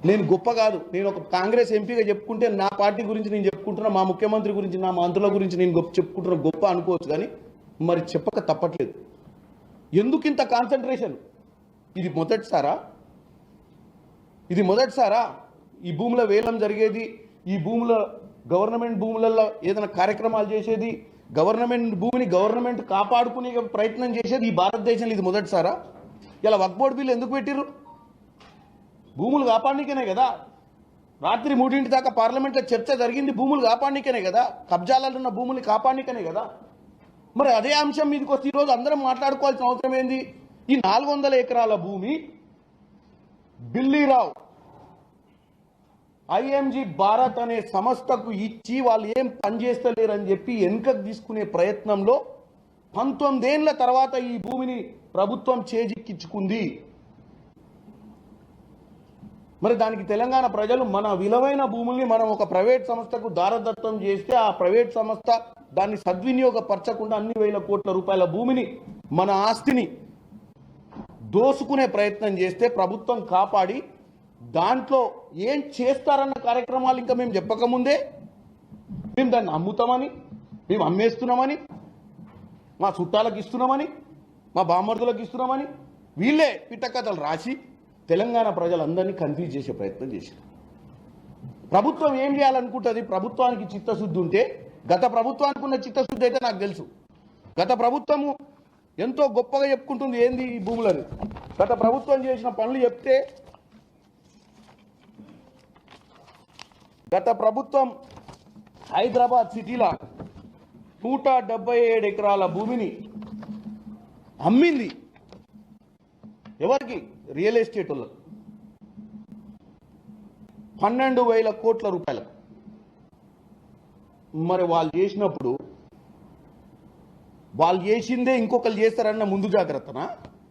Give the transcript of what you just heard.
నేను గొప్ప కాదు, నేను ఒక కాంగ్రెస్ ఎంపీగా చెప్పుకుంటే నా పార్టీ గురించి నేను చెప్పుకుంటున్నా, మా ముఖ్యమంత్రి గురించి నా మంత్రుల గురించి నేను చెప్పుకుంటున్నా, గొప్ప అనుకోవచ్చు. కానీ మరి చెప్పక తప్పట్లేదు. ఎందుకు ఇంత కాన్సన్ట్రేషన్? ఇది మొదటిసారా ఈ భూముల వేలం జరిగేది, ఈ భూముల గవర్నమెంట్ భూములలో ఏదైనా కార్యక్రమాలు చేసేది, గవర్నమెంట్ భూమిని గవర్నమెంట్ కాపాడుకునే ప్రయత్నం చేసేది ఈ భారతదేశంలో ఇది మొదటిసారా? ఇలా వక్ఫ్ బోర్డు బిల్లు ఎందుకు పెట్టిర్రు? భూములు కాపాడనికేనే కదా. రాత్రి 3 దాకా పార్లమెంట్లో చర్చ జరిగింది, భూములు కాపాడనికేనే కదా, కబ్జాలలో ఉన్న భూములు కాపాడనికేనే కదా. మరి అదే అంశం మీదకి వస్తే ఈరోజు అందరం మాట్లాడుకోవాల్సిన అవసరం ఏంది? ఈ 400 ఎకరాల భూమి బిల్లీరావు ఐఎంజీ భారత్ అనే సంస్థకు ఇచ్చి వాళ్ళు ఏం పనిచేస్తలేరని చెప్పి వెనుకకు తీసుకునే ప్రయత్నంలో 19 ఏళ్ల తర్వాత ఈ భూమిని ప్రభుత్వం చేజిక్కించుకుంది. మరి దానికి తెలంగాణ ప్రజలు మన విలువైన భూముల్ని మనం ఒక ప్రైవేట్ సంస్థకు దారదత్తం చేస్తే ఆ ప్రైవేట్ సంస్థ దాన్ని సద్వినియోగపరచకుండా అన్ని వేల కోట్ల రూపాయల భూమిని, మన ఆస్తిని దోసుకునే ప్రయత్నం చేస్తే ప్రభుత్వం కాపాడి దాంట్లో ఏం చేస్తారన్న కార్యక్రమాలు ఇంకా మేము చెప్పకముందే మేము దాన్ని అమ్ముతామని, మేము అమ్మేస్తున్నామని, మా చుట్టాలకు ఇస్తున్నామని, మా బామ్మర్దులకు ఇస్తున్నామని వీళ్ళే పిట్టకథలు రాసి తెలంగాణ ప్రజలందరినీ కన్ఫ్యూజ్ చేసే ప్రయత్నం చేశారు. ప్రభుత్వం ఏం చేయాలనుకుంటుంది? ప్రభుత్వానికి చిత్తశుద్ధి ఉంటే, గత ప్రభుత్వానికి ఉన్న చిత్తశుద్ధి అయితే నాకు తెలుసు. గత ప్రభుత్వము ఎంతో గొప్పగా చెప్పుకుంటుంది ఏంది ఈ భూములని. గత ప్రభుత్వం చేసిన పనులు చెప్తే, గత ప్రభుత్వం హైదరాబాద్ సిటీలో 177 ఎకరాల భూమిని అమ్మింది. ఎవరికి? రియల్ ఎస్టేట్ వాళ్ళకు 12,000 కోట్ల రూపాయలకు. మరి వాళ్ళు చేసినప్పుడు వాళ్ళు చేసిందే ఇంకొకరు చేస్తారన్న ముందు జాగ్రత్తనా?